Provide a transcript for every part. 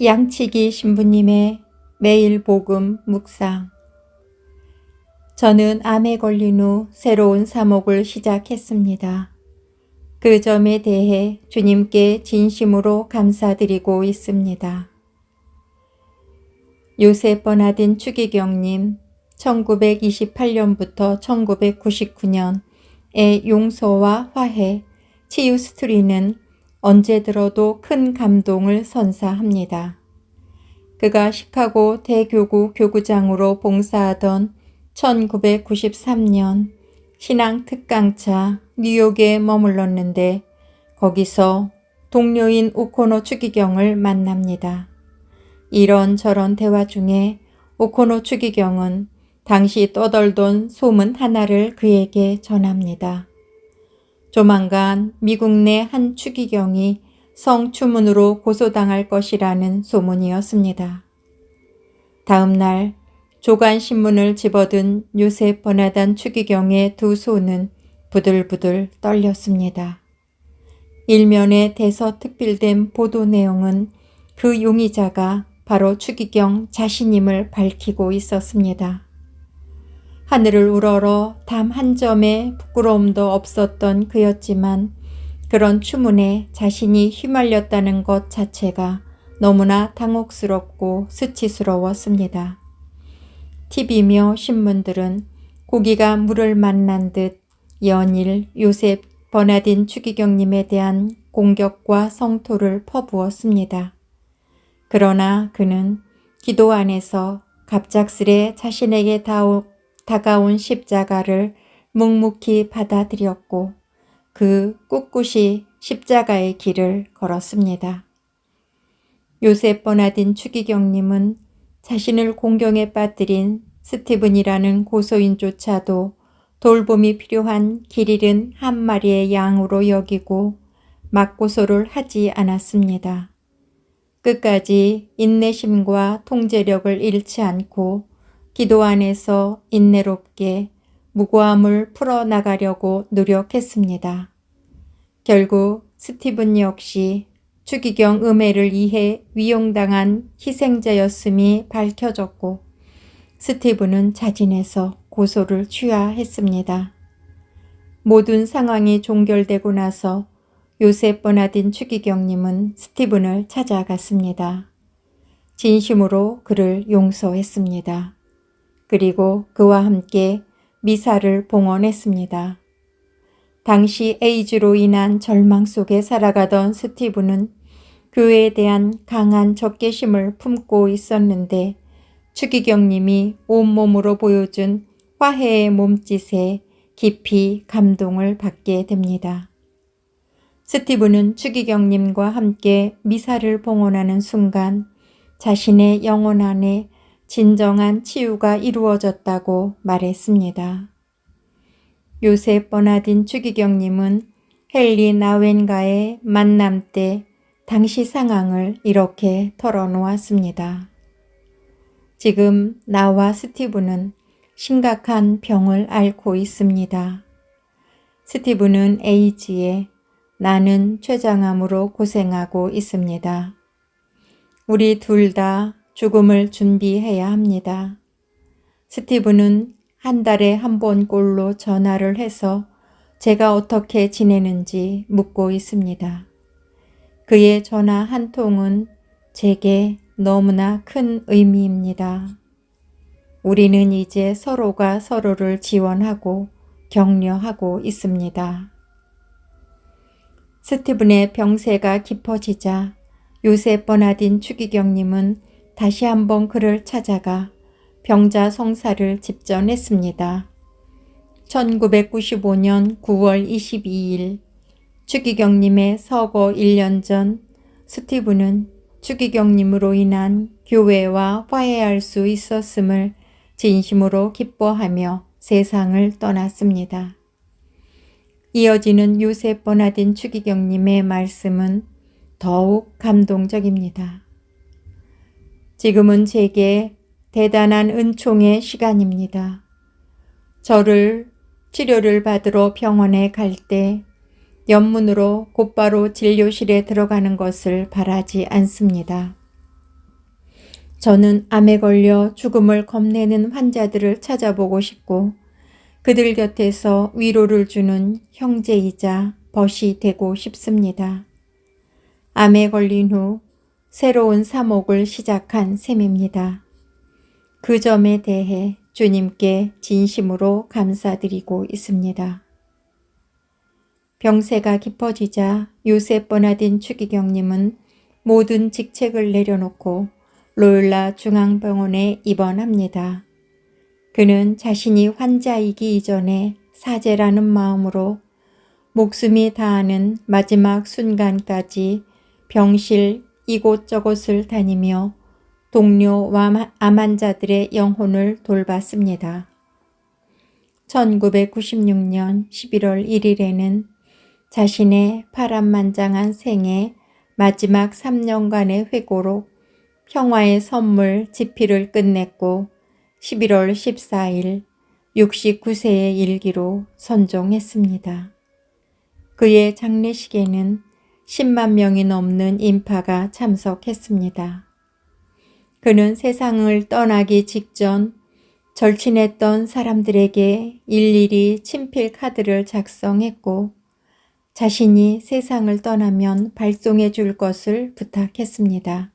양치기 신부님의 매일 복음 묵상. 저는 암에 걸린 후 새로운 사목을 시작했습니다. 그 점에 대해 주님께 진심으로 감사드리고 있습니다. 요셉 버나딘 추기경님 1928년부터 1999년의 용서와 화해, 치유 스토리는 언제 들어도 큰 감동을 선사합니다. 그가 시카고 대교구 교구장으로 봉사하던 1993년 신앙 특강차 뉴욕에 머물렀는데 거기서 동료인 오코노 추기경을 만납니다. 이런저런 대화 중에 오코노 추기경은 당시 떠돌던 소문 하나를 그에게 전합니다. 조만간 미국 내 한 추기경이 성추문으로 고소당할 것이라는 소문이었습니다. 다음 날 조간신문을 집어든 요셉 버나딘 추기경의 두 손은 부들부들 떨렸습니다. 일면에 대서특필된 보도 내용은 그 용의자가 바로 추기경 자신임을 밝히고 있었습니다. 하늘을 우러러 담 한 점의 부끄러움도 없었던 그였지만 그런 추문에 자신이 휘말렸다는 것 자체가 너무나 당혹스럽고 수치스러웠습니다. TV며 신문들은 고기가 물을 만난 듯 연일 요셉 버나딘 추기경님에 대한 공격과 성토를 퍼부었습니다. 그러나 그는 기도 안에서 갑작스레 자신에게 다가온 십자가를 묵묵히 받아들였고 그 꿋꿋이 십자가의 길을 걸었습니다. 요셉 버나딘 추기경님은 자신을 공경에 빠뜨린 스티븐이라는 고소인조차도 돌봄이 필요한 길 잃은 한 마리의 양으로 여기고 맞고소를 하지 않았습니다. 끝까지 인내심과 통제력을 잃지 않고 기도 안에서 인내롭게 무고함을 풀어나가려고 노력했습니다. 결국 스티븐 역시 추기경 음해를 위해 위용당한 희생자였음이 밝혀졌고 스티븐은 자진해서 고소를 취하했습니다. 모든 상황이 종결되고 나서 요셉 버나딘 추기경님은 스티븐을 찾아갔습니다. 진심으로 그를 용서했습니다. 그리고 그와 함께 미사를 봉헌했습니다. 당시 에이즈로 인한 절망 속에 살아가던 스티븐은 교회에 대한 강한 적개심을 품고 있었는데 추기경님이 온몸으로 보여준 화해의 몸짓에 깊이 감동을 받게 됩니다. 스티븐은 추기경님과 함께 미사를 봉헌하는 순간 자신의 영혼 안에 진정한 치유가 이루어졌다고 말했습니다. 요셉 버나딘 추기경님은 헨리 나웬과의 만남 때 당시 상황을 이렇게 털어놓았습니다. 지금 나와 스티븐은 심각한 병을 앓고 있습니다. 스티븐은 에이즈에, 나는 췌장암으로 고생하고 있습니다. 우리 둘 다 죽음을 준비해야 합니다. 스티븐은 한 달에 한 번꼴로 전화를 해서 제가 어떻게 지내는지 묻고 있습니다. 그의 전화 한 통은 제게 너무나 큰 의미입니다. 우리는 이제 서로가 서로를 지원하고 격려하고 있습니다. 스티븐의 병세가 깊어지자 요셉 버나딘 추기경님은 다시 한번 그를 찾아가 병자 성사를 집전했습니다. 1995년 9월 22일 추기경님의 서거 1년 전 스티븐은 추기경님으로 인한 교회와 화해할 수 있었음을 진심으로 기뻐하며 세상을 떠났습니다. 이어지는 요셉 버나딘 추기경님의 말씀은 더욱 감동적입니다. 지금은 제게 대단한 은총의 시간입니다. 저를 치료를 받으러 병원에 갈 때 옆문으로 곧바로 진료실에 들어가는 것을 바라지 않습니다. 저는 암에 걸려 죽음을 겁내는 환자들을 찾아보고 싶고 그들 곁에서 위로를 주는 형제이자 벗이 되고 싶습니다. 암에 걸린 후 새로운 사목을 시작한 셈입니다. 그 점에 대해 주님께 진심으로 감사드리고 있습니다. 병세가 깊어지자 요셉 버나딘 추기경님은 모든 직책을 내려놓고 로율라 중앙병원에 입원합니다. 그는 자신이 환자이기 이전에 사제라는 마음으로 목숨이 다하는 마지막 순간까지 병실 이곳저곳을 다니며 동료 암 환자들의 영혼을 돌봤습니다. 1996년 11월 1일에는 자신의 파란만장한 생애 마지막 3년간의 회고록 평화의 선물 집필을 끝냈고 11월 14일 69세의 일기로 선종했습니다. 그의 장례식에는 10만 명이 넘는 인파가 참석했습니다. 그는 세상을 떠나기 직전 절친했던 사람들에게 일일이 친필 카드를 작성했고 자신이 세상을 떠나면 발송해 줄 것을 부탁했습니다.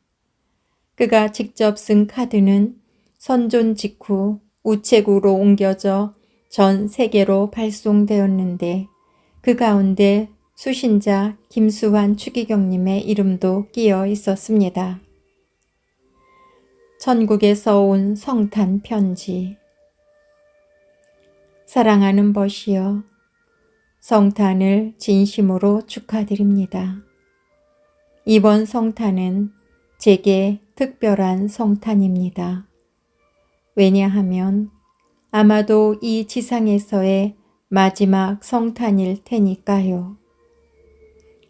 그가 직접 쓴 카드는 선존 직후 우체국으로 옮겨져 전 세계로 발송되었는데 그 가운데 수신자 김수환 추기경님의 이름도 끼어 있었습니다. 천국에서 온 성탄 편지. 사랑하는 벗이여, 성탄을 진심으로 축하드립니다. 이번 성탄은 제게 특별한 성탄입니다. 왜냐하면 아마도 이 지상에서의 마지막 성탄일 테니까요.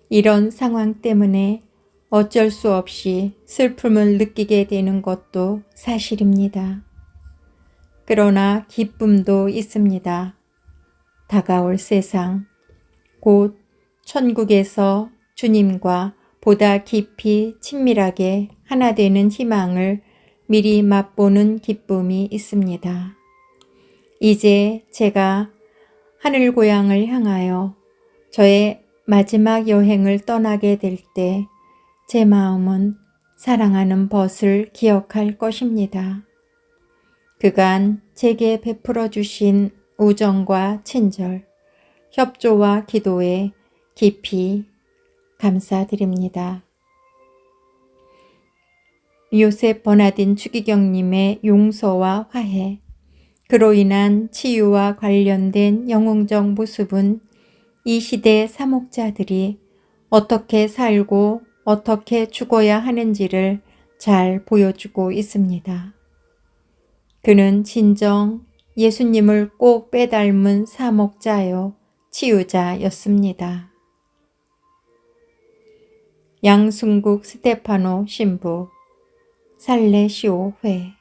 이런 상황 때문에 어쩔 수 없이 슬픔을 느끼게 되는 것도 사실입니다. 그러나 기쁨도 있습니다. 다가올 세상, 곧 천국에서 주님과 보다 깊이 친밀하게 하나 되는 희망을 미리 맛보는 기쁨이 있습니다. 이제 제가 하늘고향을 향하여 저의 마지막 여행을 떠나게 될 때 제 마음은 사랑하는 벗을 기억할 것입니다. 그간 제게 베풀어 주신 우정과 친절, 협조와 기도에 깊이 감사드립니다. 요셉 버나딘 추기경님의 용서와 화해, 그로 인한 치유와 관련된 영웅적 모습은 이 시대 사목자들이 어떻게 살고 어떻게 죽어야 하는지를 잘 보여주고 있습니다. 그는 진정 예수님을 꼭 빼닮은 사목자요, 치유자였습니다. 양순국 스테파노 신부, 살레시오회.